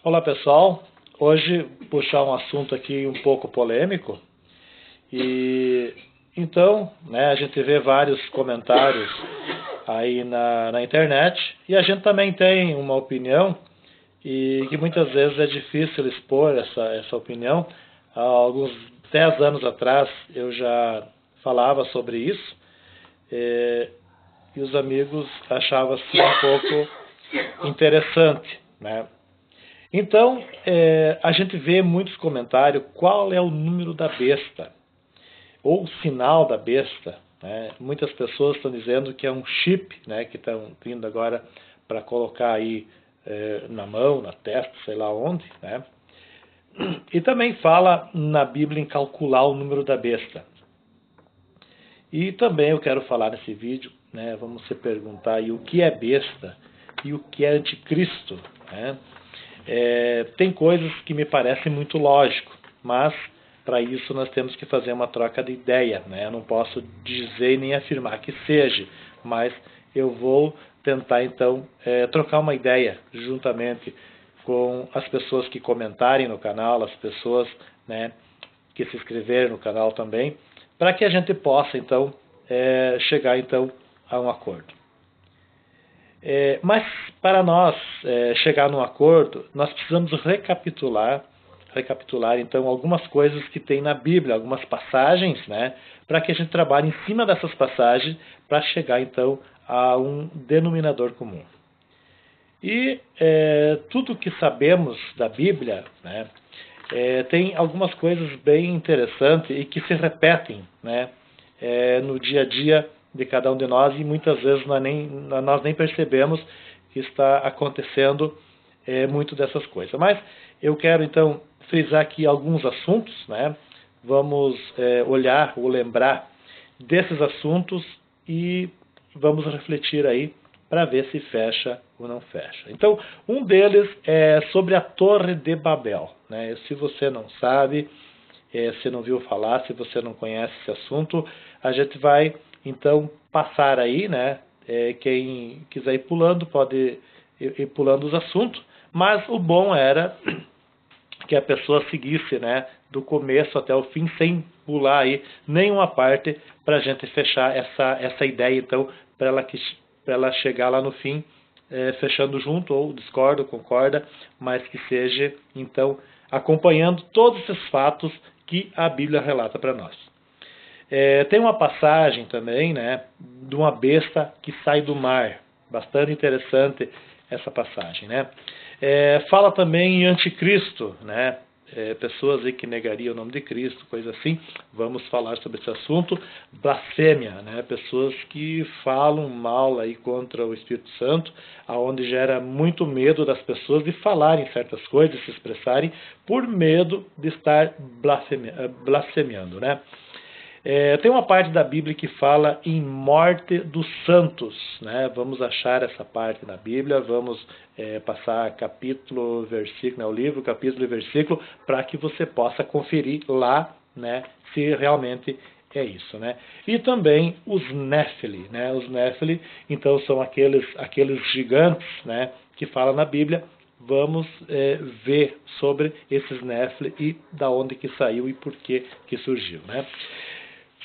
Olá pessoal, hoje puxar um assunto aqui um pouco polêmico e então, a gente vê vários comentários aí na internet e a gente também tem uma opinião e que muitas vezes é difícil expor essa opinião. Há alguns 10 anos atrás eu já falava sobre isso e os amigos achavam assim um pouco interessante, né? Então, a gente vê muitos comentários, qual é o número da besta? Ou o sinal da besta? Né? Muitas pessoas estão dizendo que é um chip, né, que estão vindo agora para colocar aí na mão, na testa, sei lá onde. Né? E também fala na Bíblia em calcular o número da besta. E também eu quero falar nesse vídeo, né, vamos se perguntar aí o que é besta e o que é anticristo, né? Tem coisas que me parecem muito lógico, mas para isso nós temos que fazer uma troca de ideia, né? Eu não posso dizer nem afirmar que seja, mas eu vou tentar então trocar uma ideia juntamente com as pessoas que comentarem no canal, as pessoas, né, que se inscreverem no canal também, para que a gente possa então chegar então a um acordo. Mas para nós chegar num acordo, nós precisamos recapitular então algumas coisas que tem na Bíblia, algumas passagens, né, para que a gente trabalhe em cima dessas passagens para chegar então a um denominador comum. E tudo que sabemos da Bíblia, né, tem algumas coisas bem interessantes e que se repetem, né, no dia a dia de cada um de nós, e muitas vezes nós nem percebemos que está acontecendo muito dessas coisas. Mas eu quero então frisar aqui alguns assuntos, né? Vamos olhar ou lembrar desses assuntos e vamos refletir aí para ver se fecha ou não fecha. Então, um deles é sobre a Torre de Babel, né? Se você não sabe, se não viu falar, se você não conhece esse assunto, a gente vai então passar aí, né? Quem quiser ir pulando pode ir pulando os assuntos, mas o bom era que a pessoa seguisse, né, do começo até o fim, sem pular aí nenhuma parte, para a gente fechar essa ideia, então, para ela chegar lá no fim, fechando junto, ou discorda, ou concorda, mas que seja, então, acompanhando todos esses fatos que a Bíblia relata para nós. Tem uma passagem também, né, de uma besta que sai do mar. Bastante interessante essa passagem, né? Fala também em anticristo, né? Pessoas aí que negariam o nome de Cristo, coisa assim. Vamos falar sobre esse assunto. Blasfêmia, né? Pessoas que falam mal aí contra o Espírito Santo, aonde gera muito medo das pessoas de falarem certas coisas, se expressarem, por medo de estar blasfemiando, né? Tem uma parte da Bíblia que fala em morte dos santos, né? Vamos achar essa parte na Bíblia, vamos passar capítulo, versículo, né? O livro, capítulo e versículo, para que você possa conferir lá, né, se realmente é isso, né? E também os Néfili, né? Os Néfili, então, são aqueles gigantes, né, que fala na Bíblia. Vamos ver sobre esses Néfili e da onde que saiu e por que surgiu, né?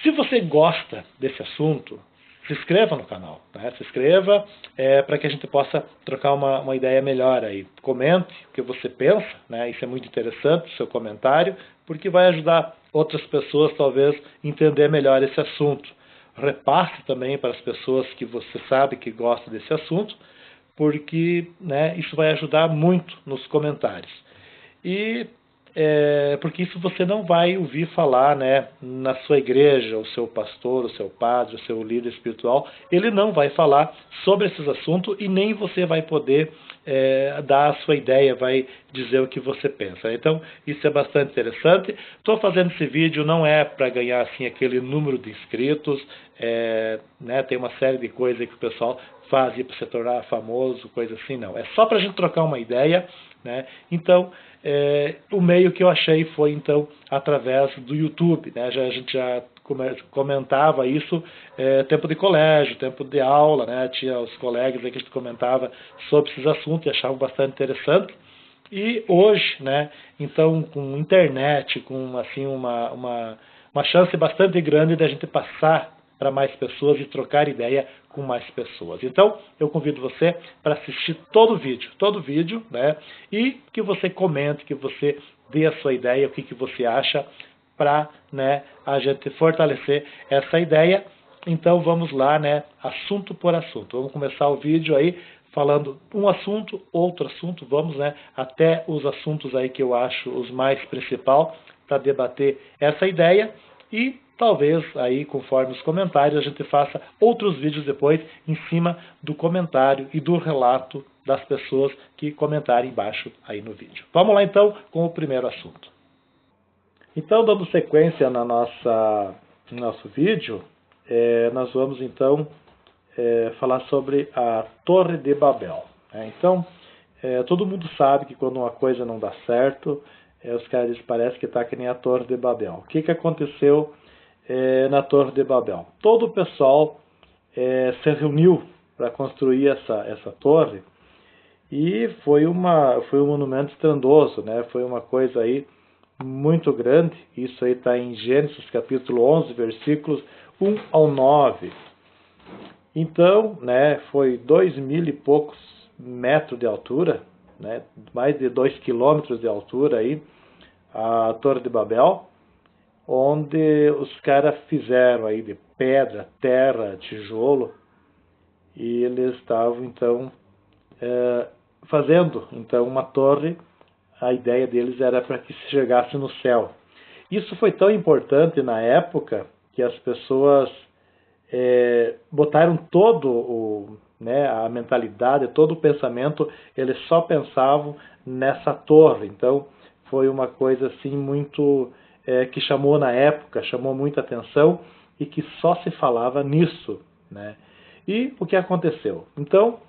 Se você gosta desse assunto, se inscreva no canal, né? Se inscreva para que a gente possa trocar uma ideia melhor aí. Comente o que você pensa, né? Isso é muito interessante, o seu comentário, porque vai ajudar outras pessoas talvez a entender melhor esse assunto. Repasse também para as pessoas que você sabe que gostam desse assunto, porque, né, isso vai ajudar muito nos comentários. E porque isso você não vai ouvir falar, né, na sua igreja, o seu pastor, o seu padre, o seu líder espiritual, ele não vai falar sobre esses assuntos e nem você vai poder dar a sua ideia, vai dizer o que você pensa. Então, isso é bastante interessante. Estou fazendo esse vídeo não é para ganhar assim aquele número de inscritos, né, tem uma série de coisas que o pessoal faz para se tornar famoso, coisa assim, não. É só para a gente trocar uma ideia, né? Então, o meio que eu achei foi então através do YouTube, né? A gente já comentava isso tempo de colégio, tempo de aula, né? Tinha os colegas aí que a gente comentava sobre esses assuntos e achavam bastante interessante. E hoje, né, então com internet, com assim uma chance bastante grande de a gente passar para mais pessoas e trocar ideia com mais pessoas. Então, eu convido você para assistir todo o vídeo, né, e que você comente, que você dê a sua ideia, o que você acha, para, né, a gente fortalecer essa ideia. Então vamos lá, né, assunto por assunto. Vamos começar o vídeo aí falando um assunto, outro assunto, vamos, né, até os assuntos aí que eu acho os mais principal para debater essa ideia e talvez aí, conforme os comentários, a gente faça outros vídeos depois em cima do comentário e do relato das pessoas que comentarem embaixo aí no vídeo. Vamos lá então com o primeiro assunto. Então, dando sequência no nosso vídeo, nós vamos então falar sobre a Torre de Babel. Então, todo mundo sabe que quando uma coisa não dá certo, os caras dizem, parece que está que nem a Torre de Babel. O que aconteceu na Torre de Babel? Todo o pessoal se reuniu para construir essa torre e foi um monumento estrondoso, né? Foi uma coisa aí muito grande. Isso aí está em Gênesis capítulo 11, versículos 1 ao 9. Então, né, foi 2.000 e poucos metros de altura, né, mais de 2 quilômetros de altura aí, a Torre de Babel, onde os caras fizeram aí de pedra, terra, tijolo, e eles estavam então fazendo então uma torre. A ideia deles era para que se chegasse no céu. Isso foi tão importante na época que as pessoas botaram a mentalidade, todo o pensamento, eles só pensavam nessa torre. Então, foi uma coisa assim muito que chamou na época, chamou muita atenção e que só se falava nisso, né? E o que aconteceu? Então,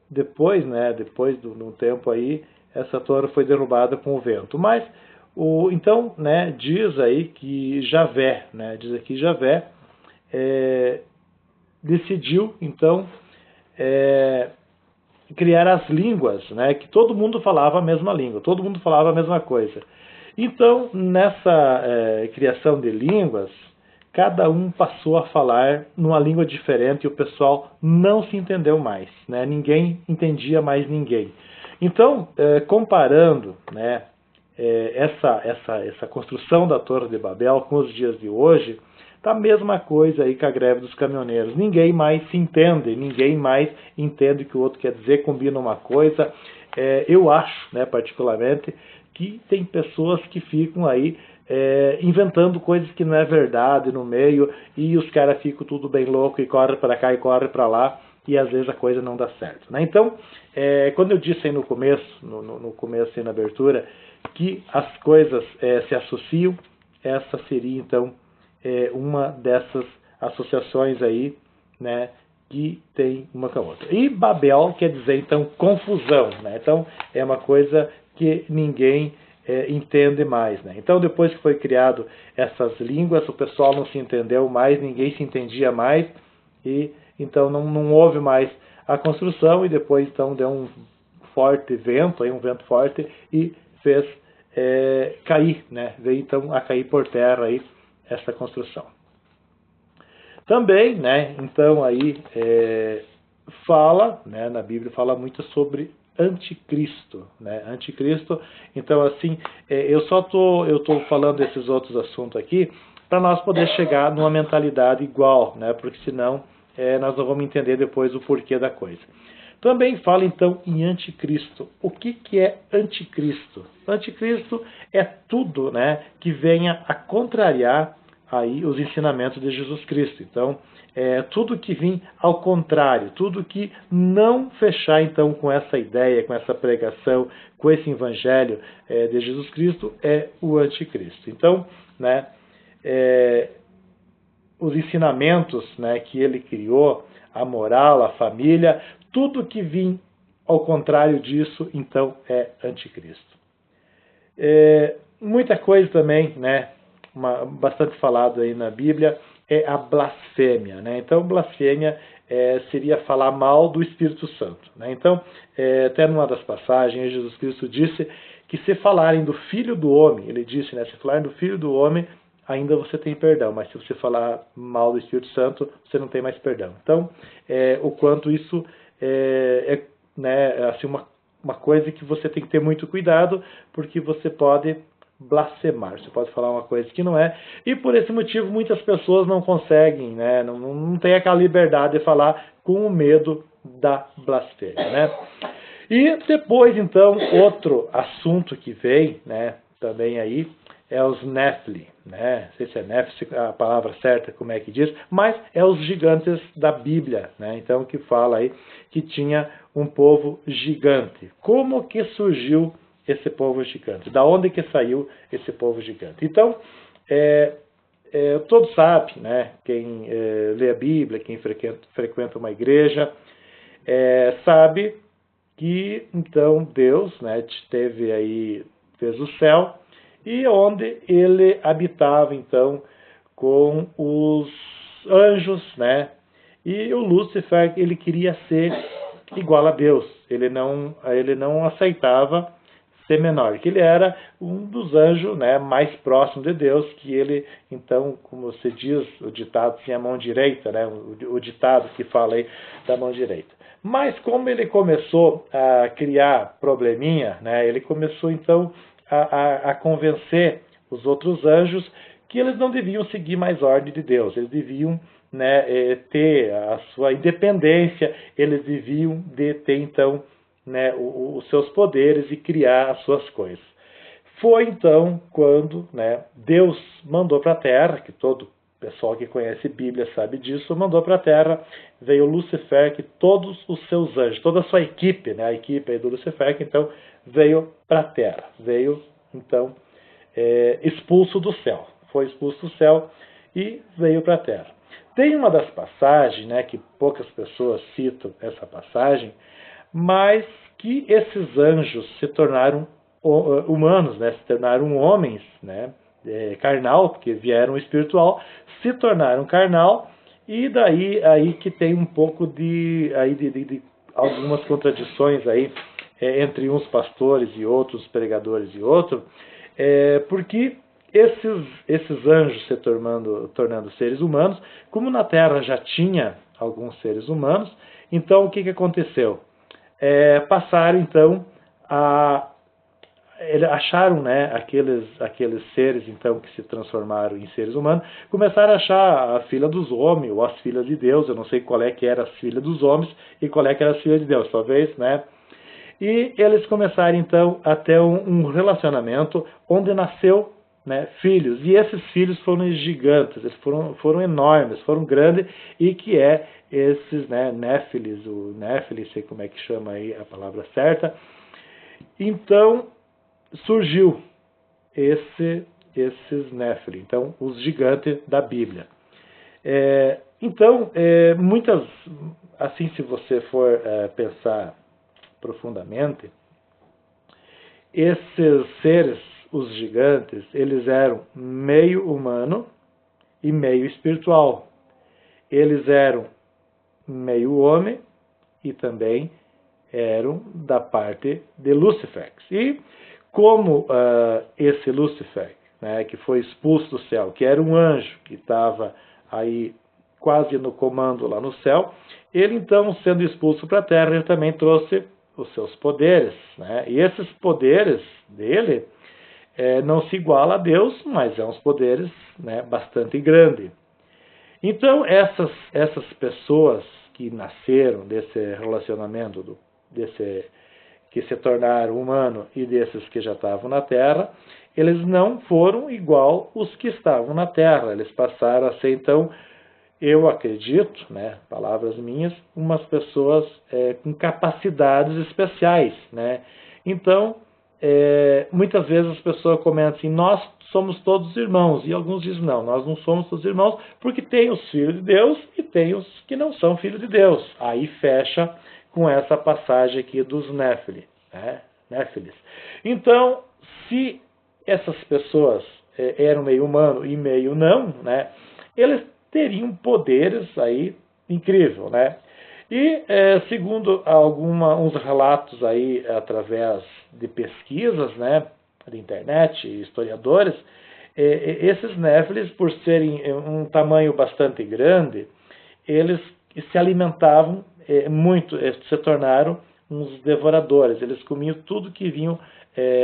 depois de um tempo aí, essa torre foi derrubada com o vento. Mas, então, né, diz aí que Javé, decidiu, então, criar as línguas, né, que todo mundo falava a mesma língua, todo mundo falava a mesma coisa. Então, nessa criação de línguas, cada um passou a falar numa língua diferente e o pessoal não se entendeu mais, né? Ninguém entendia mais ninguém. Então, comparando, né, essa construção da Torre de Babel com os dias de hoje, tá a mesma coisa aí com a greve dos caminhoneiros. Ninguém mais se entende, ninguém mais entende o que o outro quer dizer, combina uma coisa. Eu acho, né, particularmente, que tem pessoas que ficam aí inventando coisas que não é verdade no meio, e os caras ficam tudo bem louco e corre para cá e corre para lá, e às vezes a coisa não dá certo, né? Então, quando eu disse aí no começo, no começo aí na abertura, que as coisas se associam, essa seria então uma dessas associações aí, né, que tem uma com a outra. E Babel quer dizer então confusão, né? Então é uma coisa que ninguém entende mais, né? Então, depois que foi criado essas línguas, o pessoal não se entendeu mais, ninguém se entendia mais, e então não houve mais a construção, e depois então deu um forte vento, um vento forte, e fez cair, né? Veio então a cair por terra aí essa construção. Também, né? Então aí fala, né? Na Bíblia fala muito sobre anticristo, né? Anticristo. Então, assim, eu tô falando desses outros assuntos aqui para nós poder chegar numa mentalidade igual, né? Porque senão nós não vamos entender depois o porquê da coisa. Também fala então em anticristo. O que é anticristo? Anticristo é tudo, né, que venha a contrariar aí os ensinamentos de Jesus Cristo. Então, tudo que vem ao contrário, tudo que não fechar então com essa ideia, com essa pregação, com esse evangelho de Jesus Cristo, é o anticristo. Então, né, os ensinamentos, né, que ele criou, a moral, a família, tudo que vem ao contrário disso, então é anticristo. Muita coisa também, né, bastante falado aí na Bíblia, é a blasfêmia, né? Então, blasfêmia seria falar mal do Espírito Santo, né? Então, até numa das passagens, Jesus Cristo disse que se falarem do Filho do Homem, ele disse, né, se falarem do Filho do Homem, ainda você tem perdão, mas se você falar mal do Espírito Santo, você não tem mais perdão. Então, o quanto isso né, assim, uma coisa que você tem que ter muito cuidado, porque você pode blasfemar, você pode falar uma coisa que não é, e por esse motivo muitas pessoas não conseguem, né, não tem aquela liberdade de falar com o medo da blasfêmia, né? E depois, então, outro assunto que vem, né, também aí, é os Nephilim, né? Não sei se é Nephilim a palavra certa, como é que diz, mas é os gigantes da Bíblia, né? Então, que fala aí que tinha um povo gigante. Como que surgiu esse povo gigante? Da onde que saiu esse povo gigante? Então, todos sabem, né? Quem lê a Bíblia, quem frequenta uma igreja, sabe que então Deus, né, fez o céu, e onde ele habitava então com os anjos, né? E o Lúcifer, ele queria ser igual a Deus. Ele não aceitava ser menor, que ele era um dos anjos, né, mais próximos de Deus, que ele, então, como se diz, o ditado tinha a mão direita, né, o ditado que fala aí da mão direita. Mas como ele começou a criar probleminha, né, ele começou então a convencer os outros anjos que eles não deviam seguir mais ordem de Deus, eles deviam, né, ter a sua independência, eles deviam ter então, né, os seus poderes e criar as suas coisas. Foi então quando, né, Deus mandou para a Terra, que todo pessoal que conhece Bíblia sabe disso, mandou para a Terra, veio Lúcifer, que todos os seus anjos, toda a sua equipe, né, a equipe aí do Lúcifer, que então veio para a Terra, veio então expulso do céu, foi expulso do céu e veio para a Terra. Tem uma das passagens, né, que poucas pessoas citam essa passagem, mas que esses anjos se tornaram humanos, né, se tornaram homens, né, carnal, porque vieram espiritual, se tornaram carnal, e daí aí que tem um pouco de algumas contradições aí entre uns pastores e outros pregadores e outros, porque esses anjos se tornando seres humanos, como na Terra já tinha alguns seres humanos, então o que aconteceu? Passaram então acharam, né, aqueles seres então que se transformaram em seres humanos, começaram a achar a filha dos homens ou as filhas de Deus. Eu não sei qual é que era a filha dos homens e qual é que era a filha de Deus, talvez, né? E eles começaram então a ter um relacionamento onde nasceu, né, filhos, e esses filhos foram gigantes, eles foram enormes, foram grandes, e que esses, né, Néfilis, o Néfilis, sei como é que chama aí a palavra certa. Então surgiu esses Néfilim, então os gigantes da Bíblia. Então, muitas, assim, se você for pensar profundamente, esses seres, os gigantes, eles eram meio humano e meio espiritual. Eles eram meio homem e também eram da parte de Lúcifer. E como esse Lúcifer, né, que foi expulso do céu, que era um anjo que estava aí quase no comando lá no céu, ele então, sendo expulso para a terra, ele também trouxe os seus poderes, né? E esses poderes dele não se iguala a Deus, mas é uns poderes, né, bastante grandes. Então, essas pessoas que nasceram desse relacionamento, que se tornaram humanos e desses que já estavam na Terra, eles não foram igual os que estavam na Terra. Eles passaram a ser, então, eu acredito, né, palavras minhas, umas pessoas com capacidades especiais, né? Então, muitas vezes as pessoas comentam assim, nós somos todos irmãos, e alguns dizem, não, nós não somos todos irmãos, porque tem os filhos de Deus e tem os que não são filhos de Deus. Aí fecha com essa passagem aqui dos Néfilis, né? Néfilis. Então, se essas pessoas eram meio humano e meio não, né, eles teriam poderes aí incrível, né? E segundo uns relatos aí através de pesquisas, né, de internet, historiadores, esses Néfilis, por serem um tamanho bastante grande, eles se alimentavam muito, se tornaram uns devoradores. Eles comiam tudo que vinham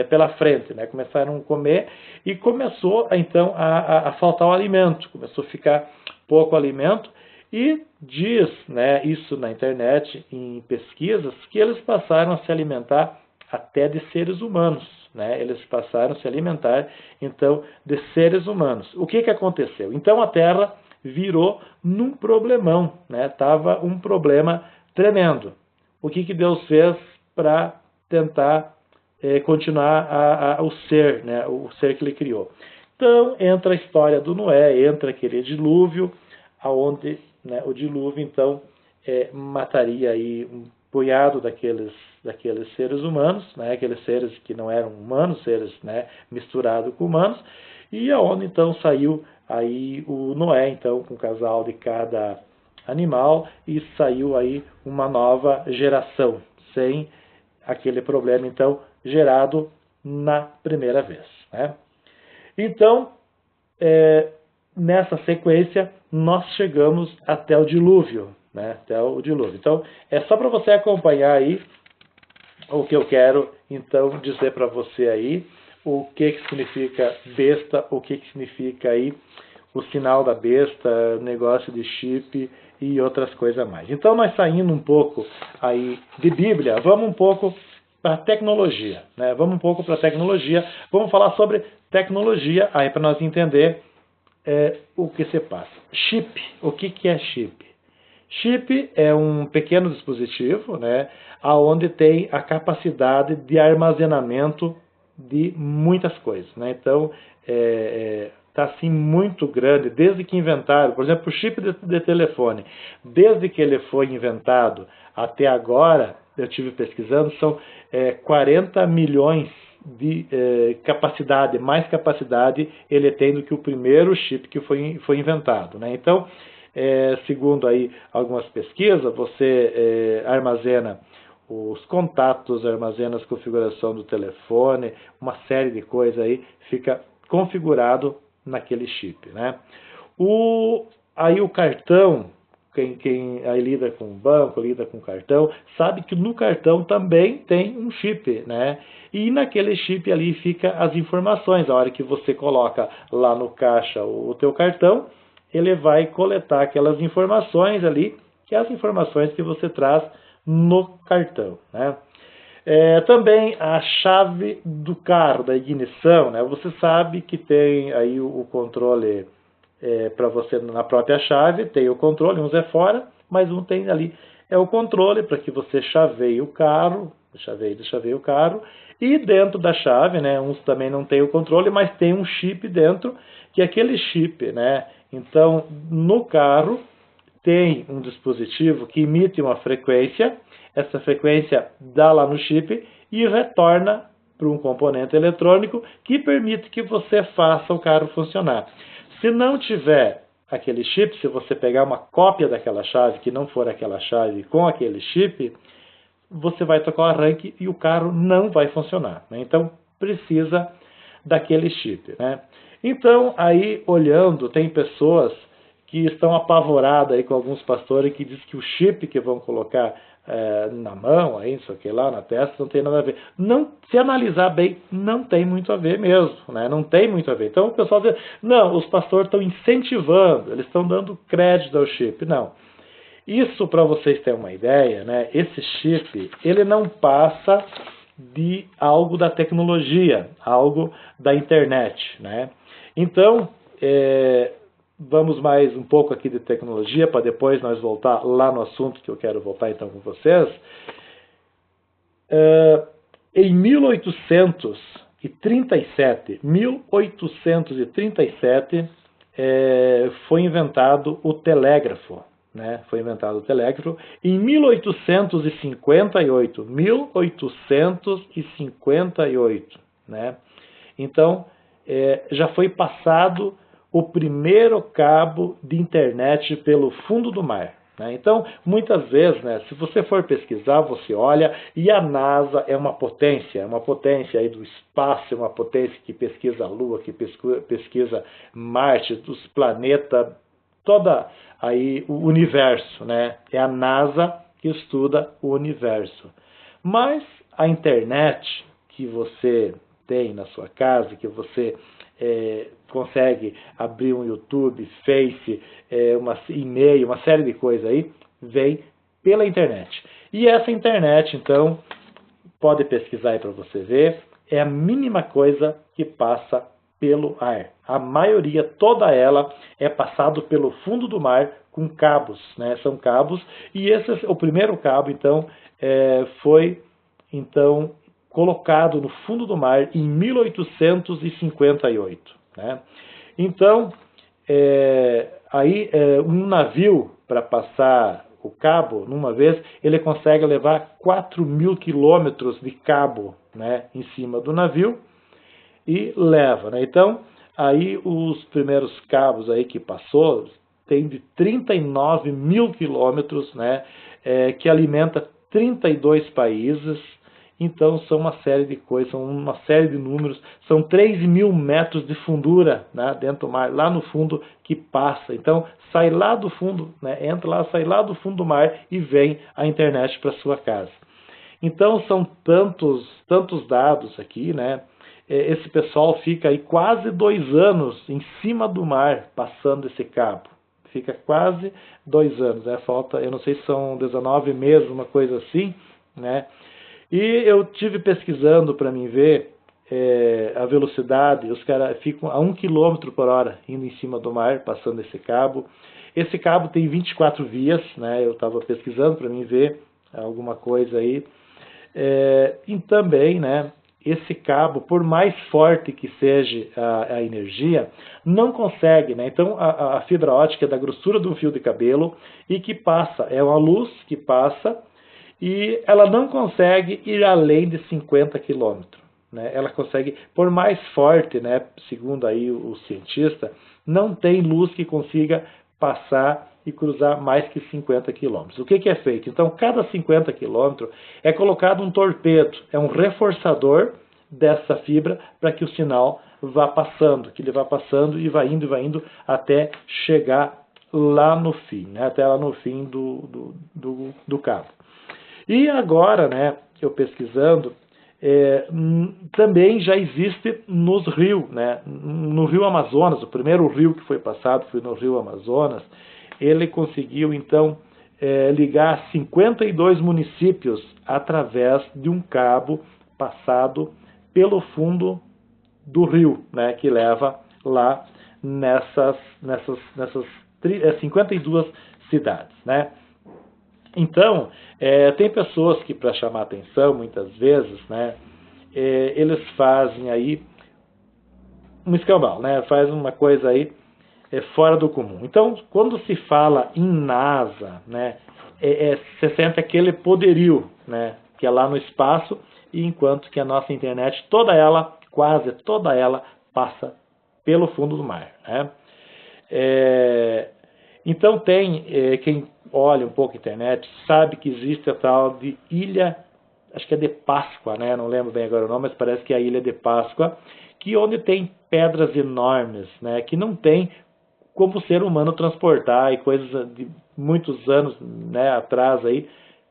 pela frente, né? Começaram a comer e começou então a faltar o alimento, começou a ficar pouco alimento. E diz, né, isso na internet, em pesquisas, que eles passaram a se alimentar até de seres humanos. Né? Eles passaram a se alimentar, então, de seres humanos. O que aconteceu? Então a Terra virou num problemão, né? Tava um problema tremendo. O que Deus fez para tentar continuar o ser, né? O ser que ele criou? Então entra a história do Noé, entra aquele dilúvio, aonde, né, o dilúvio então mataria aí um punhado daqueles seres humanos, né, aqueles seres que não eram humanos, seres, né, misturados com humanos, e aonde então saiu aí o Noé então com um casal de cada animal e saiu aí uma nova geração sem aquele problema então gerado na primeira vez, né? Então nessa sequência nós chegamos até o dilúvio, né? Até o dilúvio. Então é só para você acompanhar aí o que eu quero então dizer para você aí, o que significa besta, o que significa aí o sinal da besta, negócio de chip e outras coisas mais. Então nós saindo um pouco aí de Bíblia, vamos um pouco para tecnologia, né? Vamos um pouco para tecnologia, vamos falar sobre tecnologia aí para nós entender o que se passa. Chip, o que é chip? Chip é um pequeno dispositivo, né, onde tem a capacidade de armazenamento de muitas coisas. Né? Então, está assim muito grande, desde que inventaram, por exemplo, o chip de telefone, desde que ele foi inventado até agora, eu estive pesquisando, são 40 milhões de capacidade, mais capacidade ele tem do que o primeiro chip que foi inventado. Né? Então, segundo aí algumas pesquisas, você armazena os contatos, armazena as configurações do telefone, uma série de coisas aí fica configurado naquele chip. Né? Aí o cartão, quem aí lida com banco, lida com cartão, sabe que no cartão também tem um chip, né? E naquele chip ali fica as informações. A hora que você coloca lá no caixa o teu cartão, ele vai coletar aquelas informações ali, que é as informações que você traz no cartão, né? Também a chave do carro, da ignição, né? Você sabe que tem aí o controle para você na própria chave, tem o controle, uns é fora, mas um tem ali, o controle para que você chaveie o carro, chaveie o carro, e dentro da chave, né, uns também não tem o controle, mas tem um chip dentro, que é aquele chip, né? Então, no carro tem um dispositivo que emite uma frequência, essa frequência dá lá no chip e retorna para um componente eletrônico que permite que você faça o carro funcionar. Se não tiver aquele chip, se você pegar uma cópia daquela chave, que não for aquela chave com aquele chip, você vai tocar o arranque e o carro não vai funcionar. Né? Então, precisa daquele chip. Né? Então, aí, olhando, tem pessoas que estão apavoradas aí com alguns pastores que dizem que o chip que vão colocar na mão, aí, isso aqui lá, na testa, não tem nada a ver. Não, se analisar bem, não tem muito a ver mesmo, né? Não tem muito a ver. Então o pessoal diz, não, os pastores estão incentivando, eles estão dando crédito ao chip. Não. Isso, para vocês terem uma ideia, né? Esse chip, ele não passa de algo da tecnologia, algo da internet, né? Então, vamos mais um pouco aqui de tecnologia, para depois nós voltar lá no assunto que eu quero voltar então com vocês. Em 1837, foi inventado o telégrafo. Né? Foi inventado o telégrafo. Em 1858, né? Então, já foi passado o primeiro cabo de internet pelo fundo do mar. né? Então, muitas vezes, né, se você for pesquisar, você olha, e a NASA é uma potência aí do espaço, é uma potência que pesquisa a Lua, que pesquisa Marte, os planetas, toda aí o universo, né? É a NASA que estuda o universo. Mas a internet que você tem na sua casa, que você consegue abrir um YouTube, Face, e-mail, uma série de coisas aí, vem pela internet. E essa internet, então, pode pesquisar aí para você ver, é a mínima coisa que passa pelo ar. A maioria, toda ela, é passado pelo fundo do mar com cabos, né? São cabos, e o primeiro cabo, então, foi colocado no fundo do mar em 1858. Né? Então, um navio, para passar o cabo, numa vez, ele consegue levar 4.000 quilômetros de cabo, né, em cima do navio e leva. Né? Então, aí os primeiros cabos aí que passou tem de 39.000 quilômetros, né, que alimenta 32 países. Então, são uma série de coisas, são uma série de números, são 3.000 metros de fundura, né, dentro do mar, lá no fundo que passa. Então, sai lá do fundo, né, entra lá, sai lá do fundo do mar e vem a internet para sua casa. Então, são tantos dados aqui, né? Esse pessoal fica aí quase 2 anos em cima do mar, passando esse cabo. Fica quase 2 anos, né? Falta, eu não sei se são 19 meses, uma coisa assim, né? E eu tive pesquisando para mim ver a velocidade, os caras ficam a 1 km por hora indo em cima do mar, passando esse cabo. Esse cabo tem 24 vias, né? Eu estava pesquisando para mim ver alguma coisa aí. E também, né, esse cabo, por mais forte que seja a energia, não consegue, né? Então a fibra ótica é da grossura de um fio de cabelo e que passa, é uma luz que passa, e ela não consegue ir além de 50 km. Né? Ela consegue, por mais forte, né, segundo aí o cientista, não tem luz que consiga passar e cruzar mais que 50 km. O que é feito? Então, cada 50 km é colocado um torpedo, é um reforçador dessa fibra para que o sinal vá passando, que ele vá passando e vai indo até chegar lá no fim, né? Até lá no fim do cabo. E agora, né, eu pesquisando, também já existe nos rios, né, no rio Amazonas, o primeiro rio que foi passado foi no rio Amazonas, ele conseguiu então ligar 52 municípios através de um cabo passado pelo fundo do rio, né, que leva lá nessas 52 cidades, né. Então, tem pessoas que, para chamar atenção, muitas vezes, né, eles fazem aí um escambau, né, faz uma coisa aí fora do comum. Então, quando se fala em NASA, né, você sente aquele poderio, né, que é lá no espaço, e enquanto que a nossa internet, toda ela, quase toda ela, passa pelo fundo do mar. Né. Então quem olha um pouco a internet sabe que existe a tal de Ilha, acho que é de Páscoa, né? Não lembro bem agora o nome, mas parece que é a Ilha de Páscoa, que onde tem pedras enormes, né? Que não tem como o ser humano transportar, e coisas de muitos anos, né, atrás aí,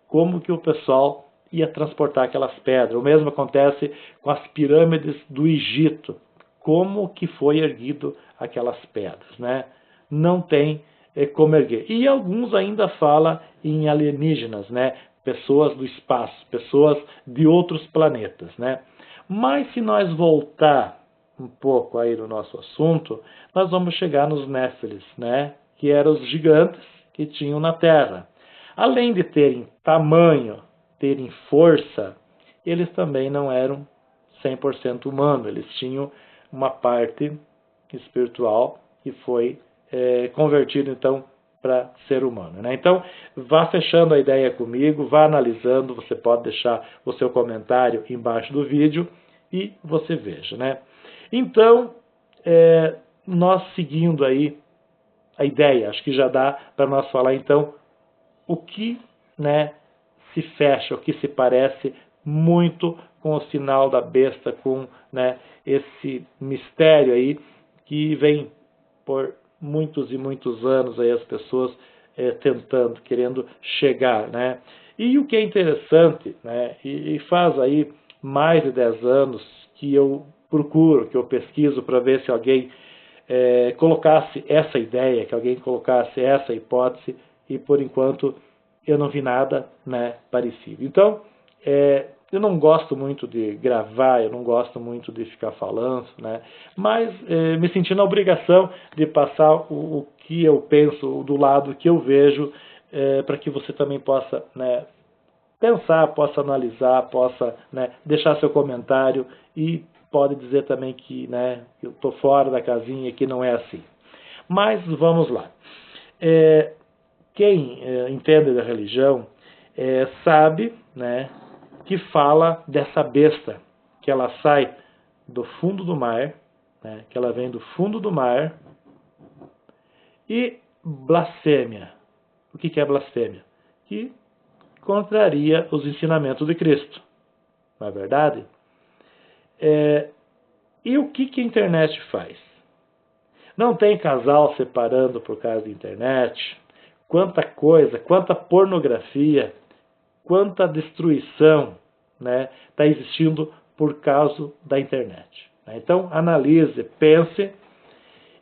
como que o pessoal ia transportar aquelas pedras. O mesmo acontece com as pirâmides do Egito, como que foi erguido aquelas pedras, né? Não tem como erguer. E alguns ainda falam em alienígenas, né? Pessoas do espaço, pessoas de outros planetas, né? Mas se nós voltar um pouco aí no nosso assunto, nós vamos chegar nos Néfilis, né? Que eram os gigantes que tinham na Terra. Além de terem tamanho, terem força, eles também não eram 100% humanos. Eles tinham uma parte espiritual que foi convertido então para ser humano. Né? Então, vá fechando a ideia comigo, vá analisando, você pode deixar o seu comentário embaixo do vídeo e você veja. Né? Então, nós seguindo aí a ideia, acho que já dá para nós falar então o que, né, se fecha, o que se parece muito com o sinal da besta, com, né, esse mistério aí que vem por muitos e muitos anos aí as pessoas tentando, querendo chegar, né? E o que é interessante, né, e faz aí mais de 10 anos que eu procuro, que eu pesquiso para ver se alguém colocasse essa ideia, que alguém colocasse essa hipótese, e por enquanto eu não vi nada, né, parecido. Então, eu não gosto muito de gravar, eu não gosto muito de ficar falando, né, mas me senti na obrigação de passar o que eu penso, do lado que eu vejo, para que você também possa, né, pensar, possa analisar, possa, né, deixar seu comentário e pode dizer também que, né, eu estou fora da casinha, que não é assim. Mas vamos lá. Quem entende da religião sabe, né, que fala dessa besta, que ela sai do fundo do mar, né, que ela vem do fundo do mar, e blasfêmia. O que é blasfêmia? Que contraria os ensinamentos de Cristo. Não é verdade? E o que a internet faz? Não tem casal separando por causa da internet. Quanta coisa, quanta pornografia, quanta destruição, né, está existindo por causa da internet. Então, analise, pense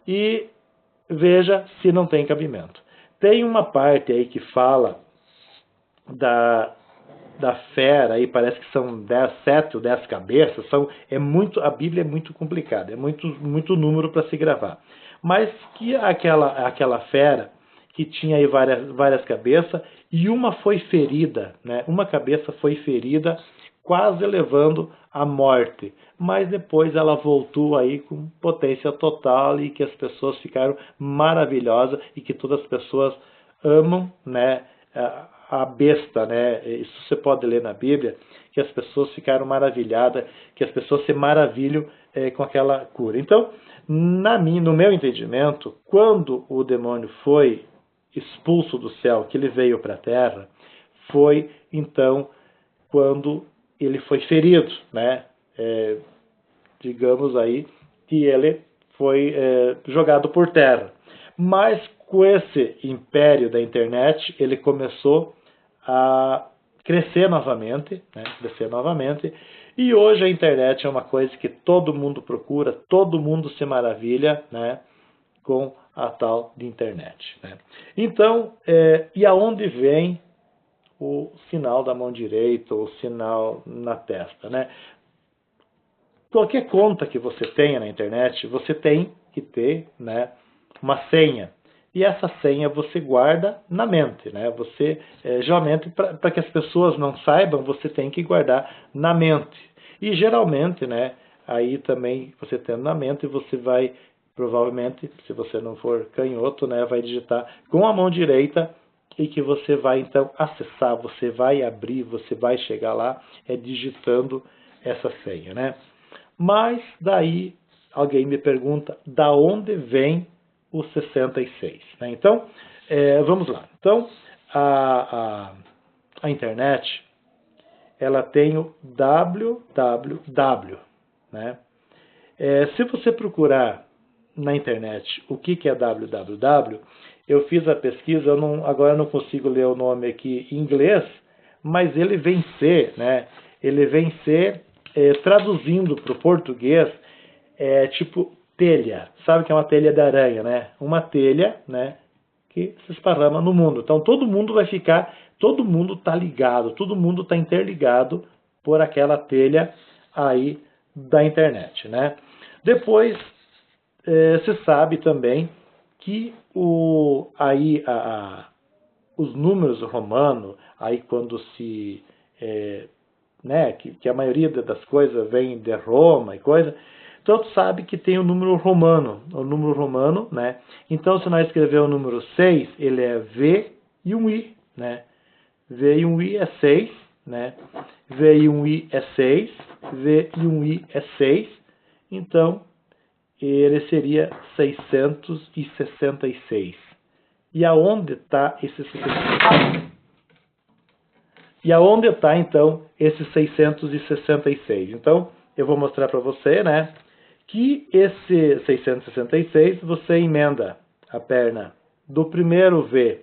e veja se não tem cabimento. Tem uma parte aí que fala da fera, aí parece que são 7 ou 10 cabeças, a Bíblia é muito complicada, é muito número para se gravar. Mas que aquela fera que tinha aí várias cabeças, e uma foi ferida, né? Uma cabeça foi ferida, quase levando à morte. Mas depois ela voltou aí com potência total e que as pessoas ficaram maravilhosas e que todas as pessoas amam, né, a besta, né? Isso você pode ler na Bíblia, que as pessoas ficaram maravilhadas, que as pessoas se maravilham com aquela cura. Então, no meu entendimento, quando o demônio foi expulso do céu, que ele veio para a terra, foi então quando ele foi ferido, né? Digamos aí que ele foi jogado por terra. Mas com esse império da internet, ele começou a crescer novamente, né? E hoje a internet é uma coisa que todo mundo procura, todo mundo se maravilha, né, com a tal de internet, né? Então, e aonde vem o sinal da mão direita, ou o sinal na testa, né? Qualquer conta que você tenha na internet, você tem que ter, né, uma senha. E essa senha você guarda na mente, né? Você, geralmente, para que as pessoas não saibam, você tem que guardar na mente. E geralmente, né, aí também você tendo na mente, você vai, provavelmente, se você não for canhoto, né, vai digitar com a mão direita e que você vai então acessar, você vai abrir, você vai chegar lá, digitando essa senha, né? Mas daí alguém me pergunta, da onde vem o 66? Né? Então, vamos lá. Então, a internet, ela tem o www, né? Se você procurar na internet o que é www, eu fiz a pesquisa, agora eu não consigo ler o nome aqui em inglês, mas ele vem ser, né? Ele vem ser, traduzindo para o português, tipo telha. Sabe que é uma telha de aranha, né? Uma telha, né, que se esparrama no mundo. Então todo mundo todo mundo está ligado, todo mundo está interligado por aquela telha aí da internet, né? Depois se sabe também que os números romanos, aí quando se né, que a maioria das coisas vem de Roma e coisa, então sabe que tem o número romano, né? Então se nós escrever o número 6, ele é V e um I, né? V e um I é 6, né? V e um I é 6, V e um I é 6, então ele seria 666. E aonde está esse 66? e aonde está então esse 666. Então, eu vou mostrar para você, né, que esse 666 você emenda a perna do primeiro V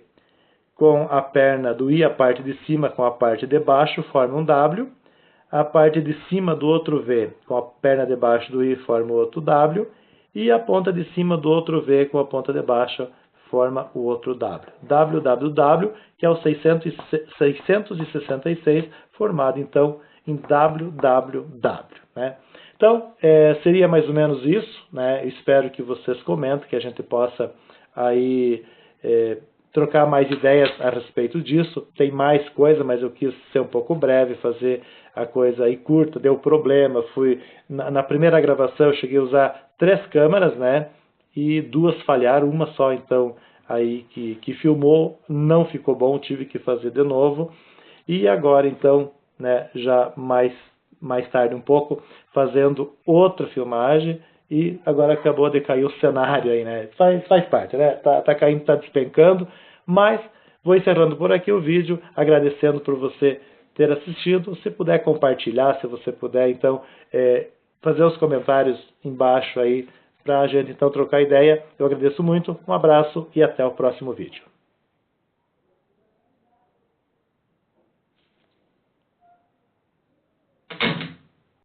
com a perna do I, a parte de cima com a parte de baixo, forma um W. A parte de cima do outro V com a perna de baixo do I forma o outro W. E a ponta de cima do outro V com a ponta de baixo forma o outro W. WWW, que é o 666, formado então em WWW. Né? Então, seria mais ou menos isso. Né? Espero que vocês comentem, que a gente possa aí trocar mais ideias a respeito disso. Tem mais coisa, mas eu quis ser um pouco breve, fazer a coisa aí curta, deu problema. Na primeira gravação eu cheguei a usar 3 câmeras, né? E 2 falharam, uma só então aí que filmou, não ficou bom, tive que fazer de novo. E agora então, né, já mais tarde um pouco, fazendo outra filmagem, e agora acabou de cair o cenário aí, né? Faz parte, né? Tá caindo, tá despencando, mas vou encerrando por aqui o vídeo, agradecendo por você ter assistido. Se puder compartilhar, se você puder então fazer os comentários embaixo aí, para a gente então trocar ideia, eu agradeço muito, um abraço e até o próximo vídeo.